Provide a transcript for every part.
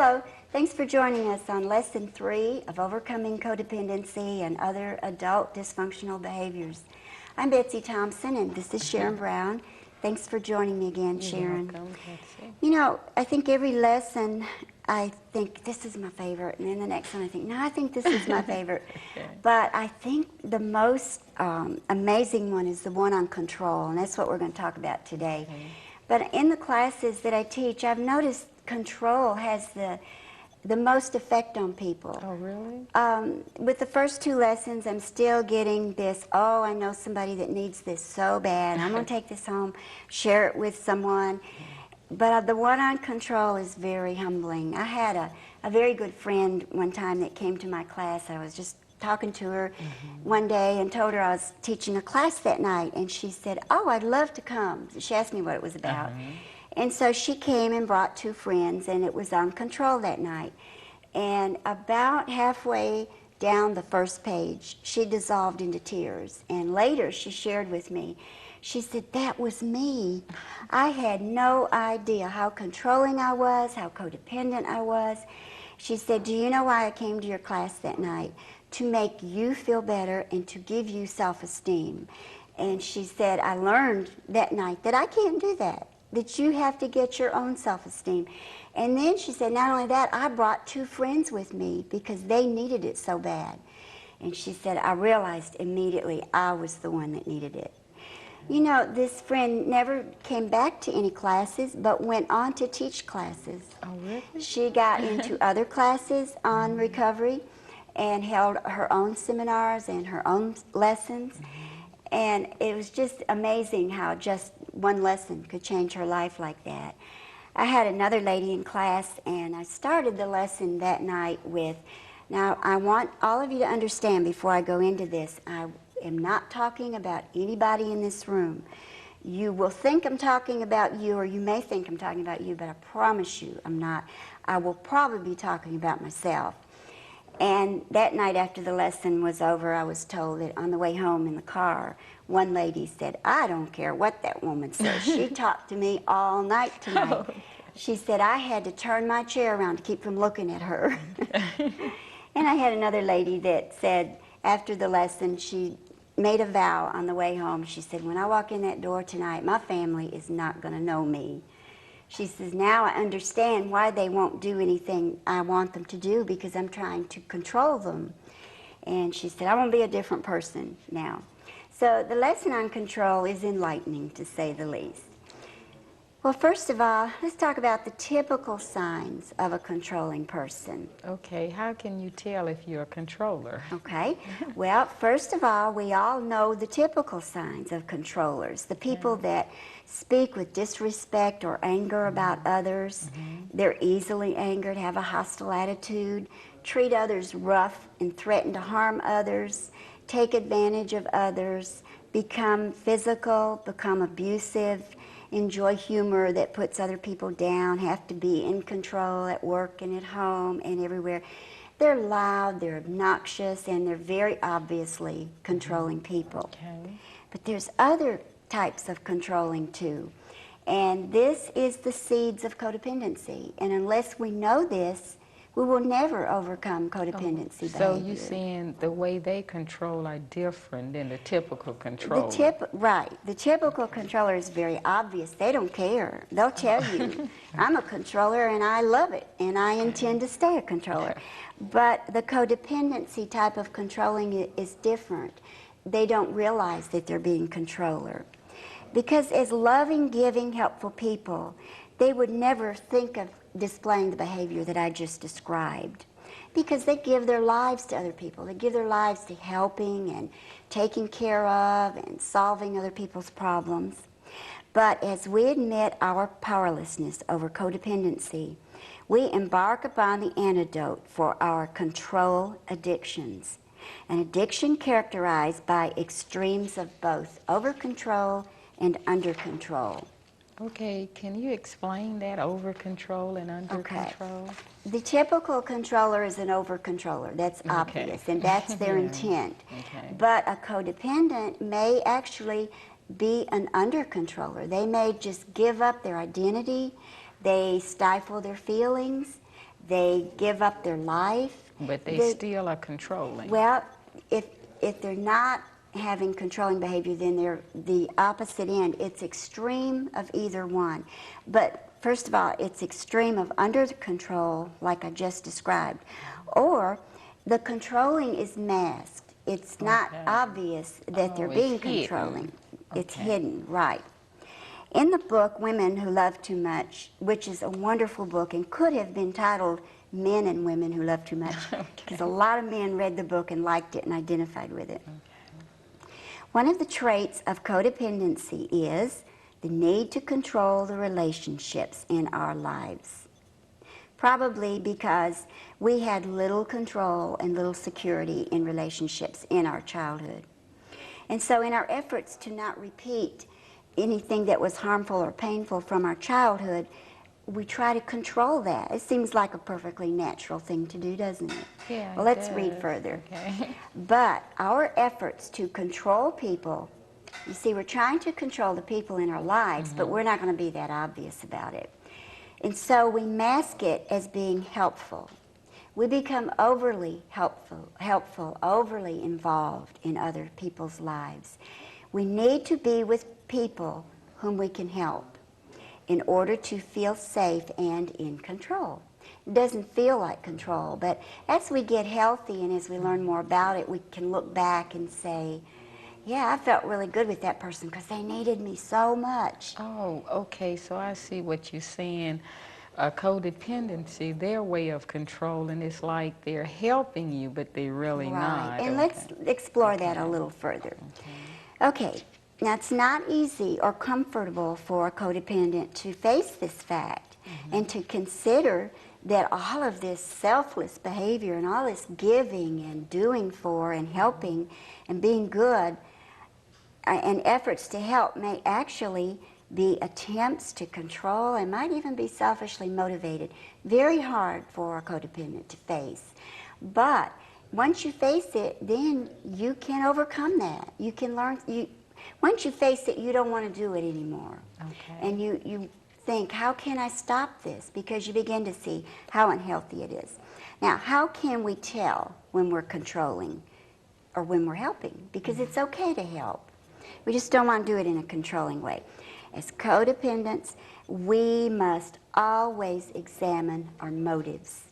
Hello, thanks for joining us on Lesson 3 of Overcoming Codependency and Other Adult Dysfunctional Behaviors. I'm Betsy Thompson and this is Sharon Brown. Thanks for joining me again, Sharon. You're welcome, Betsy. You know, I think every lesson I think this is my favorite, and then the next one I think, no, I think this is my favorite. Okay. But I think the most amazing one is the one on control, and that's what we're going to talk about today. Okay. But in the classes that I teach, I've noticed control has the most effect on people. Oh, really? With the first two lessons, I'm still getting this, oh, I know somebody that needs this so bad. I'm going to take this home, share it with someone. But the one on control is very humbling. I had a very good friend one time that came to my class. I was just talking to her one day and told her I was teaching a class that night. And she said, oh, I'd love to come. She asked me what it was about. And so she came and brought two friends, and it was on control that night. And about halfway down the first page, she dissolved into tears. And later she shared with me, she said, that was me. I had no idea how controlling I was, how codependent I was. She said, do you know why I came to your class that night? To make you feel better and to give you self-esteem. And she said, I learned that night that I can't do that you have to get your own self-esteem. And then she said, not only that, I brought two friends with me because they needed it so bad. And she said, I realized immediately I was the one that needed it. You know, this friend never came back to any classes, but went on to teach classes. Oh, really? She got into other classes on recovery and held her own seminars and her own lessons. And it was just amazing how just one lesson could change her life like that. I had another lady in class, and I started the lesson that night with, now I want all of you to understand before I go into this, I am not talking about anybody in this room. You will think I'm talking about you, or you may think I'm talking about you, but I promise you I'm not. I will probably be talking about myself. And that night after the lesson was over, I was told that on the way home in the car, one lady said, I don't care what that woman says. She talked to me all night tonight. Oh, okay. She said, I had to turn my chair around to keep from looking at her. And I had another lady that said, after the lesson, she made a vow on the way home. She said, when I walk in that door tonight, my family is not going to know me. She says, now I understand why they won't do anything I want them to do, because I'm trying to control them. And she said, I want to be a different person now. So the lesson on control is enlightening, to say the least. Well, first of all, let's talk about the typical signs of a controlling person. Okay, how can you tell if you're a controller? Okay, well, first of all, we all know the typical signs of controllers. The people that speak with disrespect or anger about others, they're easily angered, have a hostile attitude, treat others rough and threaten to harm others, take advantage of others, become physical, become abusive, enjoy humor that puts other people down, have to be in control at work and at home and everywhere. They're loud, they're obnoxious, and they're very obviously controlling people. Okay. But there's other types of controlling too. And this is the seeds of codependency. And unless we know this, we will never overcome codependency behavior. So you're saying the way they control are different than the typical controller? Right. The typical controller is very obvious. They don't care. They'll tell you, I'm a controller and I love it and I intend to stay a controller. But the codependency type of controlling is different. They don't realize that they're being controller. Because as loving, giving, helpful people, they would never think of displaying the behavior that I just described, because they give their lives to other people. They give their lives to helping and taking care of and solving other people's problems. But as we admit our powerlessness over codependency, we embark upon the antidote for our control addictions, an addiction characterized by extremes of both over-control and under-control. Okay, can you explain that, over control and under control? The typical controller is an over-controller. That's obvious, and that's their intent. Okay. But a codependent may actually be an under-controller. They may just give up their identity. They stifle their feelings. they give up their life. But they still are controlling. Well, if they're not having controlling behavior, then they're the opposite end. It's extreme of either one. But first of all, it's extreme of under control, like I just described, or the controlling is masked. It's not obvious that they're being controlling. It's hidden, right. In the book, Women Who Love Too Much, which is a wonderful book and could have been titled Men and Women Who Love Too Much, because a lot of men read the book and liked it and identified with it. One of the traits of codependency is the need to control the relationships in our lives. Probably because we had little control and little security in relationships in our childhood. And so in our efforts to not repeat anything that was harmful or painful from our childhood, we try to control that. It seems like a perfectly natural thing to do, doesn't it? Yeah, well, let's read further. Okay. But our efforts to control people, you see, we're trying to control the people in our lives, but we're not going to be that obvious about it. And so we mask it as being helpful. We become overly helpful, overly involved in other people's lives. We need to be with people whom we can help in order to feel safe and in control. It doesn't feel like control, but as we get healthy and as we learn more about it, we can look back and say, yeah, I felt really good with that person because they needed me so much. Oh, okay, so I see what you're saying. Codependency, their way of controlling is like they're helping you, but they're really not. And let's explore that a little further. Okay, now it's not easy or comfortable for a codependent to face this fact and to consider that all of this selfless behavior and all this giving and doing for and helping and being good and efforts to help may actually be attempts to control and might even be selfishly motivated. Very hard for a codependent to face. But once you face it, then you can overcome that. You can learn. Once you face it, you don't want to do it anymore. And you think, how can I stop this? Because you begin to see how unhealthy it is. Now, how can we tell when we're controlling or when we're helping? Because it's okay to help. We just don't want to do it in a controlling way. As codependents, we must always examine our motives.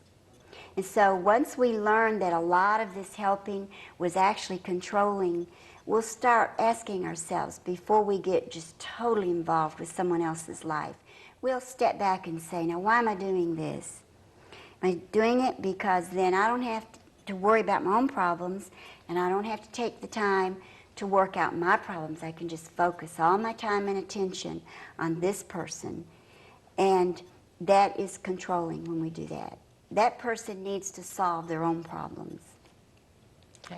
And so once we learn that a lot of this helping was actually controlling, we'll start asking ourselves, before we get just totally involved with someone else's life, we'll step back and say, now why am I doing this? Am I doing it because then I don't have to worry about my own problems and I don't have to take the time to work out my problems. I can just focus all my time and attention on this person. And that is controlling when we do that. That person needs to solve their own problems.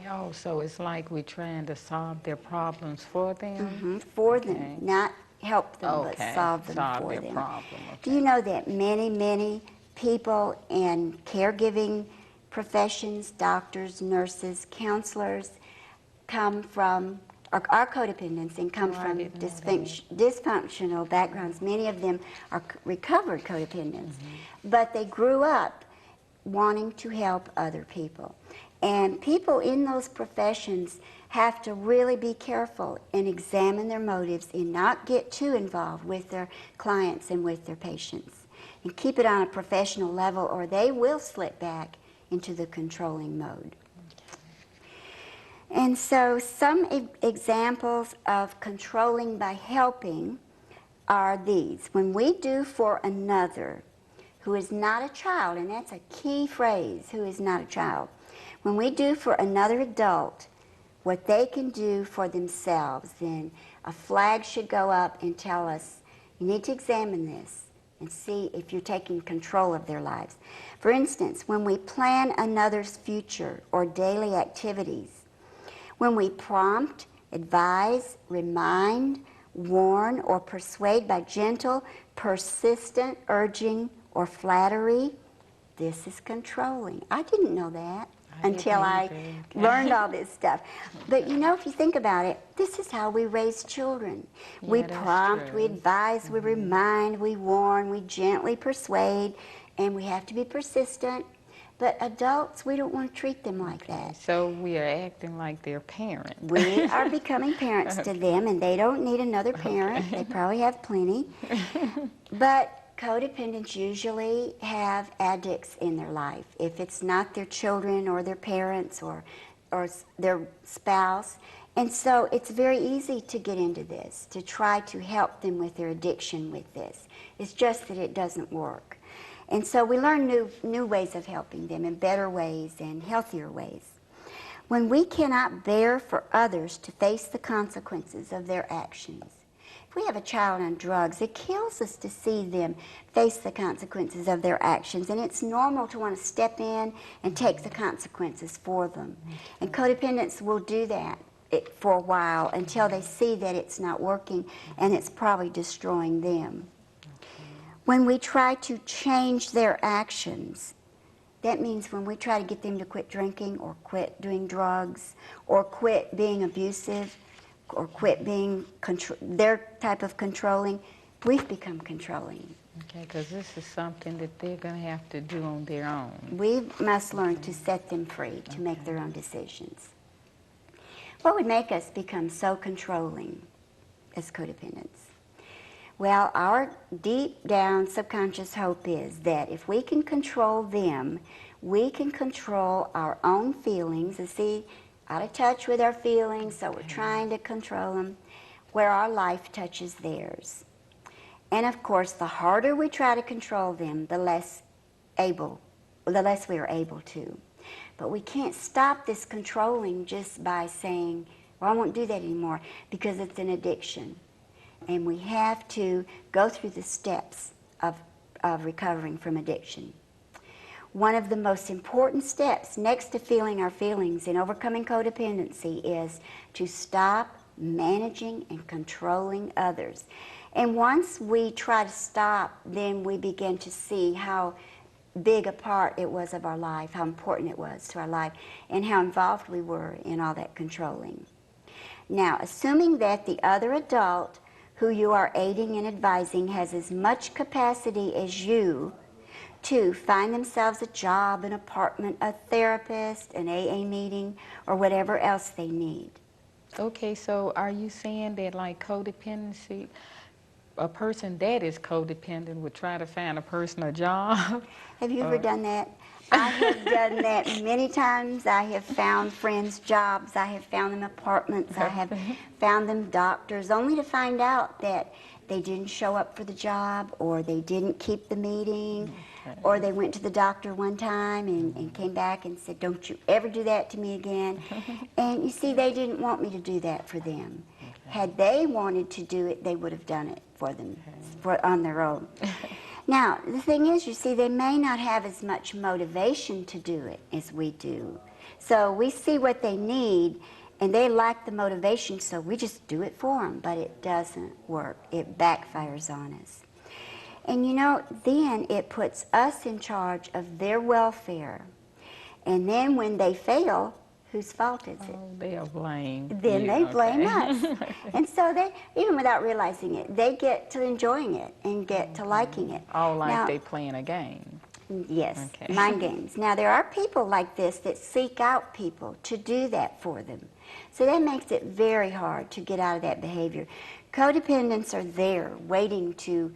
Oh, so it's like we're trying to solve their problems for them? For them, not help them, but solve them for their them. problem. Do you know that many people in caregiving professions, doctors, nurses, counselors, come from, are codependents and come from dysfunctional backgrounds. Many of them are recovered codependents, but they grew up wanting to help other people. And people in those professions have to really be careful and examine their motives and not get too involved with their clients and with their patients. And keep it on a professional level or they will slip back into the controlling mode. And so some examples of controlling by helping are these. When we do for another who is not a child, and that's a key phrase, who is not a child. When we do for another adult what they can do for themselves, then a flag should go up and tell us, you need to examine this and see if you're taking control of their lives. For instance, when we plan another's future or daily activities, when we prompt, advise, remind, warn, or persuade by gentle, persistent urging or flattery, this is controlling. I didn't know that until I learned all this stuff. But you know, if you think about it, this is how we raise children. We prompt, we advise, we remind, we warn, we gently persuade, and we have to be persistent. But adults, we don't want to treat them like that. So we are acting like their parent. We are becoming parents to them, and they don't need another parent. Okay. They probably have plenty. But codependents usually have addicts in their life. If it's not their children or their parents or their spouse. And so it's very easy to get into this, to try to help them with their addiction with this. It's just that it doesn't work. And so we learn new ways of helping them in better ways and healthier ways. When we cannot bear for others to face the consequences of their actions. If we have a child on drugs, it kills us to see them face the consequences of their actions, and it's normal to want to step in and take the consequences for them. And codependents will do that for a while until they see that it's not working and it's probably destroying them. When we try to change their actions, that means when we try to get them to quit drinking or quit doing drugs or quit being abusive or quit being their type of controlling, we've become controlling. Okay, because this is something that they're going to have to do on their own. We must learn to set them free, to make their own decisions. What would make us become so controlling as codependents? Well, our deep down subconscious hope is that if we can control them, we can control our own feelings. And see, out of touch with our feelings, so we're trying to control them, where our life touches theirs. And of course, the harder we try to control them, the less we are able to. But we can't stop this controlling just by saying, well, I won't do that anymore, because it's an addiction. And we have to go through the steps of recovering from addiction. One of the most important steps next to feeling our feelings and overcoming codependency is to stop managing and controlling others. And once we try to stop, then we begin to see how big a part it was of our life, how important it was to our life, and how involved we were in all that controlling. Now, assuming that the other adult who you are aiding and advising has as much capacity as you to find themselves a job, an apartment, a therapist, an AA meeting, or whatever else they need. Okay, so are you saying that like codependency, a person that is codependent would try to find a person a job? Have you ever done that? I have done that many times. I have found friends jobs. I have found them apartments. I have found them doctors, only to find out that they didn't show up for the job, or they didn't keep the meeting, or they went to the doctor one time and came back and said, don't you ever do that to me again. And you see, they didn't want me to do that for them. Had they wanted to do it, they would have done it for them on their own. Now, the thing is, you see, they may not have as much motivation to do it as we do. So we see what they need, and they lack the motivation, so we just do it for them, but it doesn't work. It backfires on us. And you know, then it puts us in charge of their welfare. And then when they fail, whose fault is it? Oh, they are blamed. Then they blame us. And so they, even without realizing it, they get to enjoying it and get to liking it. All like now, they playing a game. Yes, Okay. mind games. Now, there are people like this that seek out people to do that for them. So that makes it very hard to get out of that behavior. Codependents are there waiting to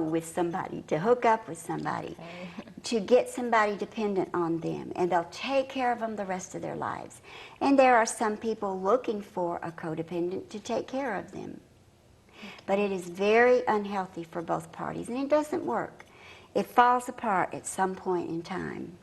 with somebody, to hook up with somebody, to get somebody dependent on them, and they'll take care of them the rest of their lives. And there are some people looking for a codependent to take care of them. But it is very unhealthy for both parties, and it doesn't work. It falls apart at some point in time.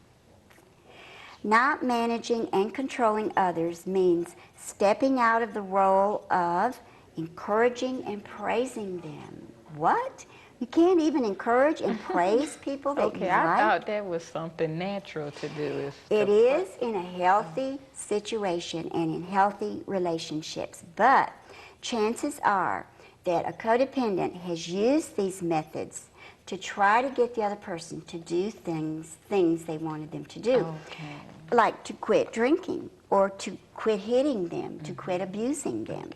Not managing and controlling others means stepping out of the role of encouraging and praising them. What? You can't even encourage and praise people that Okay, you I like? thought that was something natural to do. It is in a healthy situation and in healthy relationships, but chances are that a codependent has used these methods to try to get the other person to do things they wanted them to do. Okay. Like to quit drinking, or to quit hitting them, to quit abusing them,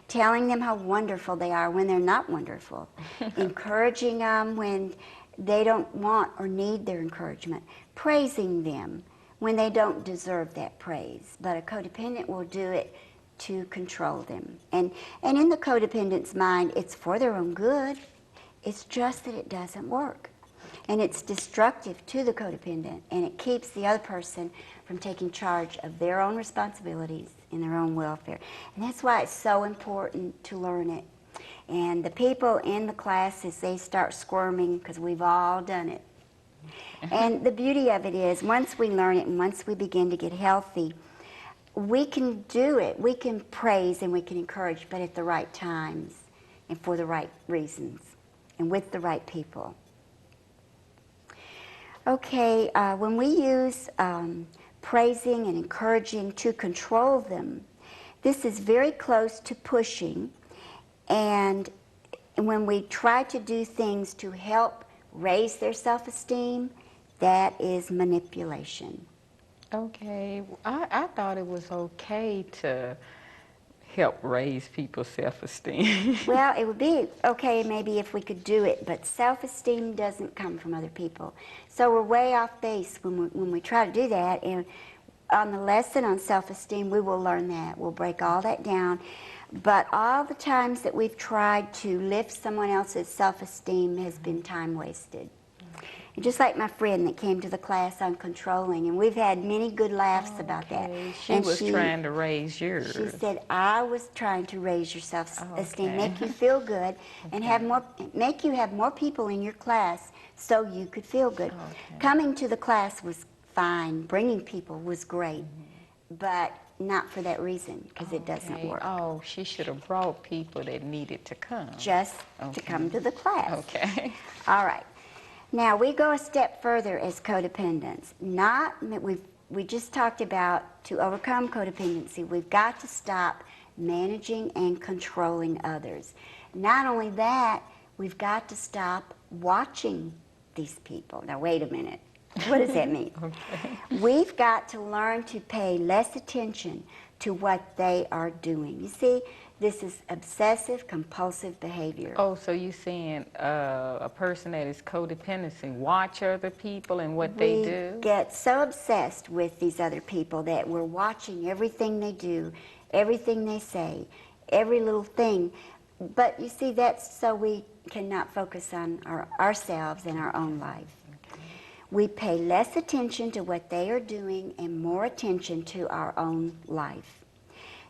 telling them how wonderful they are when they're not wonderful, encouraging them when they don't want or need their encouragement, praising them when they don't deserve that praise. But a codependent will do it to control them. And in the codependent's mind, it's for their own good. It's just that it doesn't work. And it's destructive to the codependent, and it keeps the other person from taking charge of their own responsibilities and their own welfare. And that's why it's so important to learn it. And the people in the classes, they start squirming because we've all done it. And the beauty of it is, once we learn it and once we begin to get healthy, we can do it. We can praise and we can encourage, but at the right times and for the right reasons and with the right people. Okay, when we use praising and encouraging to control them, this is very close to pushing. And when we try to do things to help raise their self-esteem, that is manipulation. Okay, I thought it was okay to help raise people's self-esteem. Well, it would be okay maybe if we could do it, but self-esteem doesn't come from other people. So we're way off base when we try to do that. And on the lesson on self-esteem, we will learn that. We'll break all that down. But all the times that we've tried to lift someone else's self-esteem has been time wasted. And just like my friend that came to the class on controlling, and we've had many good laughs about that. She and was trying to raise yours. She said, I was trying to raise your self-esteem, Okay. make you feel good, and make you have more people in your class so you could feel good. Okay. Coming to the class was fine. Bringing people was great, but not for that reason, because it doesn't work. Oh, she should have brought people that needed to come. Just to come to the class. Okay. All right. Now, we go a step further as codependents. We just talked about to overcome codependency, we've got to stop managing and controlling others. Not only that, we've got to stop watching these people. Now, wait a minute. What does that mean? Okay. We've got to learn to pay less attention to what they are doing. You see, this is obsessive compulsive behavior. Oh, so you're saying a person that is codependency watch other people and what they do? We get so obsessed with these other people that we're watching everything they do, everything they say, every little thing. But you see, that's so we cannot focus on ourselves and our own life. We pay less attention to what they are doing and more attention to our own life.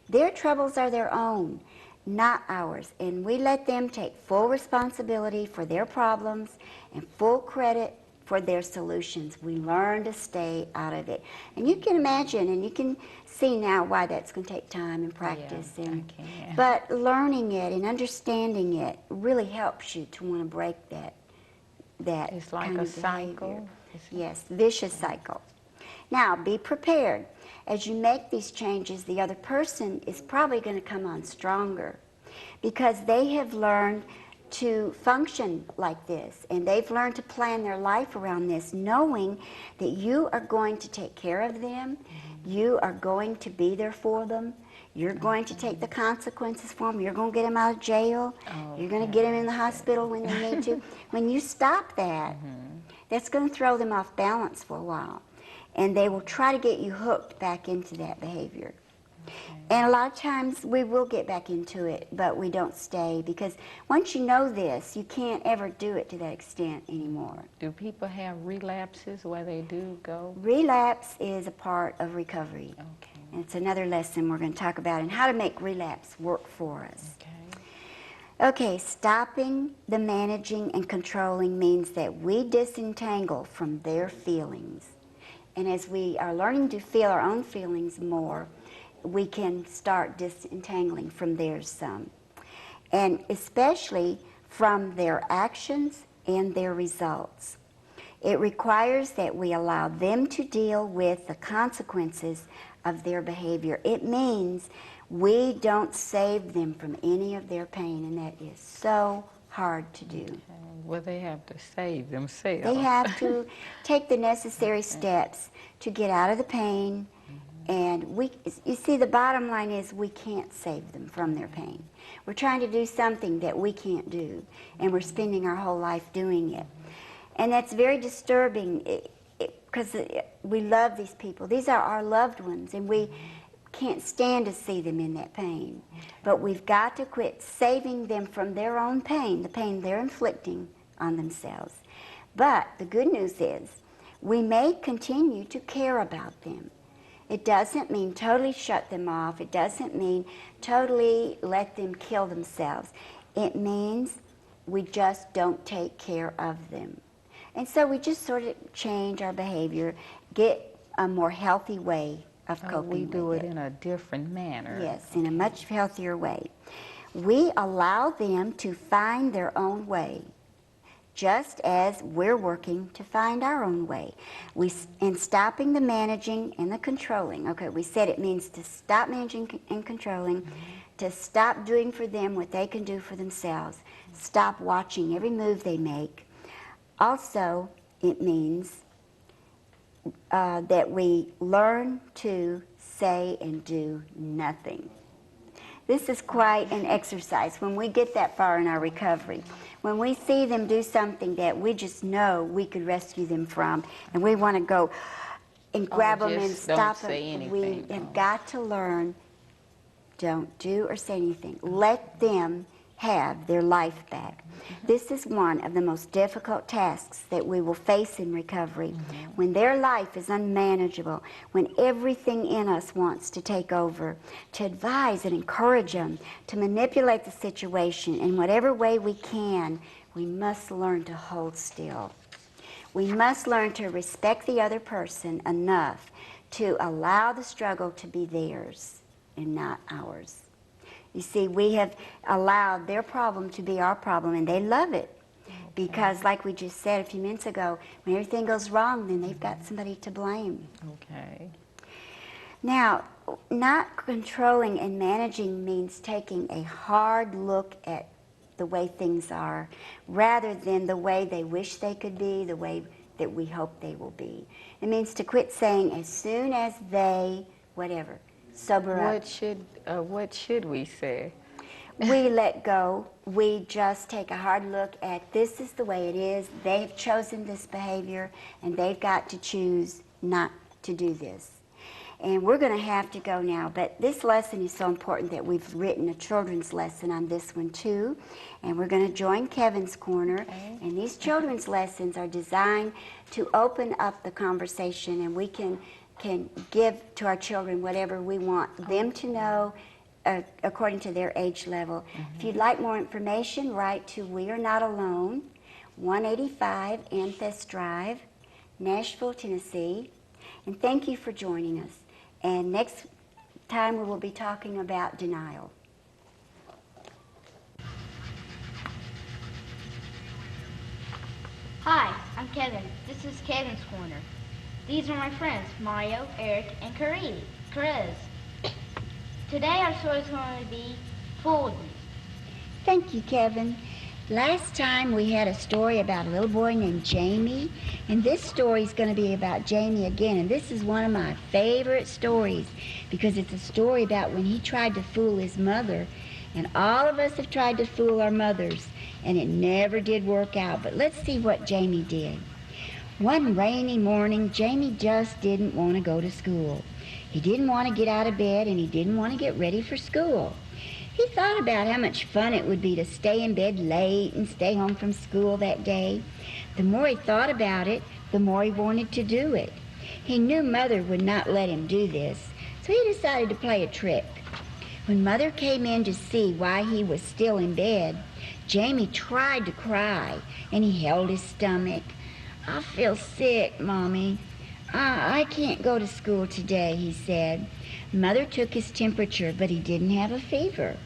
Their troubles are their own, not ours, and we let them take full responsibility for their problems and full credit for their solutions. We learn to stay out of it. And you can imagine, and you can see now why that's going to take time and practice. Yeah, and, I can. But learning it and understanding it really helps you to want to break that It's like kind a of cycle. behavior. Yes, vicious cycle. Now, be prepared. As you make these changes, the other person is probably going to come on stronger because they have learned to function like this, and they've learned to plan their life around this, knowing that you are going to take care of them, you are going to be there for them, you're going to take the consequences for them, you're going to get them out of jail, you're going to get them in the hospital when they need to. When you stop that, that's going to throw them off balance for a while, and they will try to get you hooked back into that behavior. And a lot of times we will get back into it, but we don't stay, because once you know this, you can't ever do it to that extent anymore. Do people have relapses where they do go? Relapse is a part of recovery. Okay. And it's another lesson we're going to talk about, and how to make relapse work for us. Okay. Okay, stopping the managing and controlling means that we disentangle from their feelings. And as we are learning to feel our own feelings more, we can start disentangling from theirs some. And especially from their actions and their results. It requires that we allow them to deal with the consequences of their behavior. It means we don't save them from any of their pain, and that is so hard to do. Well, they have to save themselves. They have to take the necessary steps to get out of the pain, and you see, the bottom line is we can't save them from their pain. We're trying to do something that we can't do, and we're spending our whole life doing it. And that's very disturbing because we love these people. These are our loved ones, and we can't stand to see them in that pain. But we've got to quit saving them from their own pain, the pain they're inflicting on themselves. But the good news is we may continue to care about them. It doesn't mean totally shut them off. It doesn't mean totally let them kill themselves. It means we just don't take care of them. And so we just sort of change our behavior, get a more healthy way of coping We do with it in a different manner. Yes, in a much healthier way. We allow them to find their own way, just as we're working to find our own way. In stopping the managing and the controlling, okay, we said it means to stop managing and controlling, to stop doing for them what they can do for themselves, stop watching every move they make. Also, it means that we learn to say and do nothing. This is quite an exercise when we get that far in our recovery. When we see them do something that we just know we could rescue them from, and we want to go and grab them and stop them, we have got to learn, don't do or say anything. Let them have their life back. This is one of the most difficult tasks that we will face in recovery. When their life is unmanageable, when everything in us wants to take over, to advise and encourage them, to manipulate the situation in whatever way we can, we must learn to hold still. We must learn to respect the other person enough to allow the struggle to be theirs and not ours. You see, we have allowed their problem to be our problem, and they love it. Because, like we just said a few minutes ago, when everything goes wrong, then they've got somebody to blame. Okay. Now, not controlling and managing means taking a hard look at the way things are, rather than the way they wish they could be, the way that we hope they will be. It means to quit saying, as soon as they, whatever, sober up. What should we say? We let go. We just take a hard look at, this is the way it is. They've chosen this behavior, and they've got to choose not to do this. And we're going to have to go now. But this lesson is so important that we've written a children's lesson on this one too. And we're going to join Kevin's Corner. Okay. And these children's lessons are designed to open up the conversation, and we can give to our children whatever we want them to know according to their age level. If you'd like more information, write to We Are Not Alone, 185 Amethyst Drive, Nashville, Tennessee. And thank you for joining us. And next time we will be talking about denial. Hi, I'm Kevin. This is Kevin's Corner. These are my friends, Mario, Eric, and Chris. Today our story is going to be Fooled Me. Thank you, Kevin. Last time we had a story about a little boy named Jamie, and this story is going to be about Jamie again. And this is one of my favorite stories because it's a story about when he tried to fool his mother. And all of us have tried to fool our mothers, and it never did work out. But let's see what Jamie did. One rainy morning, Jamie just didn't want to go to school. He didn't want to get out of bed, and he didn't want to get ready for school. He thought about how much fun it would be to stay in bed late and stay home from school that day. The more he thought about it, the more he wanted to do it. He knew Mother would not let him do this, so he decided to play a trick. When Mother came in to see why he was still in bed, Jamie tried to cry, and he held his stomach. "I feel sick, Mommy. I can't go to school today," he said. Mother took his temperature, but he didn't have a fever.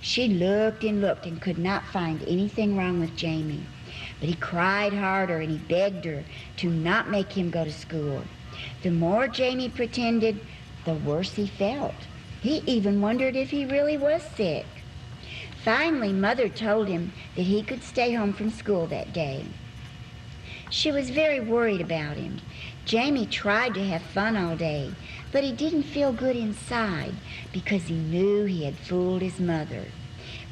She looked and could not find anything wrong with Jamie. But he cried harder, and he begged her to not make him go to school. The more Jamie pretended, the worse he felt. He even wondered if he really was sick. Finally, Mother told him that he could stay home from school that day. She was very worried about him. Jamie tried to have fun all day, but he didn't feel good inside because he knew he had fooled his mother.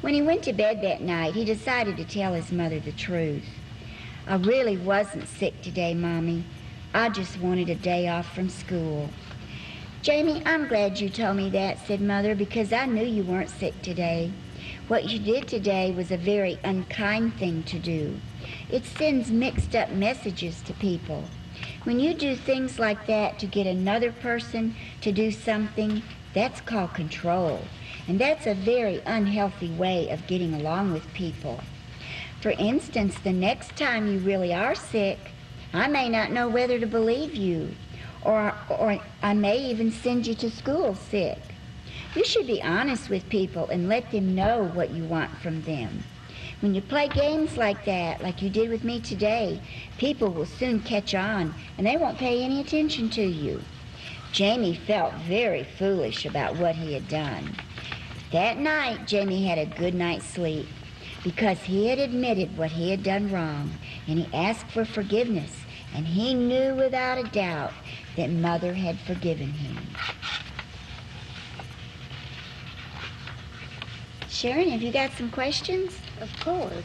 When he went to bed that night, he decided to tell his mother the truth. I really wasn't sick today, Mommy. I just wanted a day off from school. Jamie, I'm glad you told me that, said Mother, because I knew you weren't sick today. What you did today was a very unkind thing to do. It sends mixed up messages to people. When you do things like that to get another person to do something, that's called control. And that's a very unhealthy way of getting along with people. For instance, the next time you really are sick, I may not know whether to believe you, or I may even send you to school sick. You should be honest with people and let them know what you want from them. When you play games like that, like you did with me today, people will soon catch on and they won't pay any attention to you. Jamie felt very foolish about what he had done. That night, Jamie had a good night's sleep because he had admitted what he had done wrong, and he asked for forgiveness, and he knew without a doubt that Mother had forgiven him. Sharon, have you got some questions? Of course.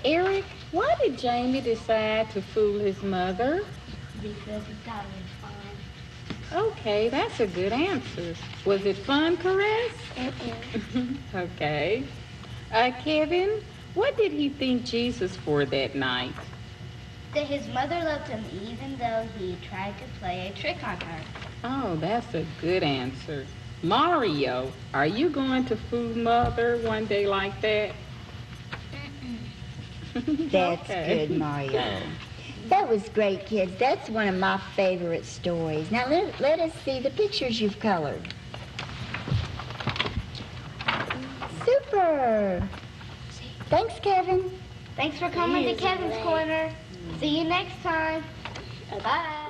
Eric, why did Jamie decide to fool his mother? Because he thought it was fun. Okay, that's a good answer. Was it fun, Caress? Okay. Kevin, what did he thank Jesus for that night? That his mother loved him even though he tried to play a trick on her. Oh, that's a good answer. Mario, are you going to fool Mother one day like that? That's Okay. good, Mario. That was great, kids. That's one of my favorite stories. Now, let us see the pictures you've colored. Super. Thanks, Kevin. Thanks for coming to Kevin's Corner. See you next time. Bye.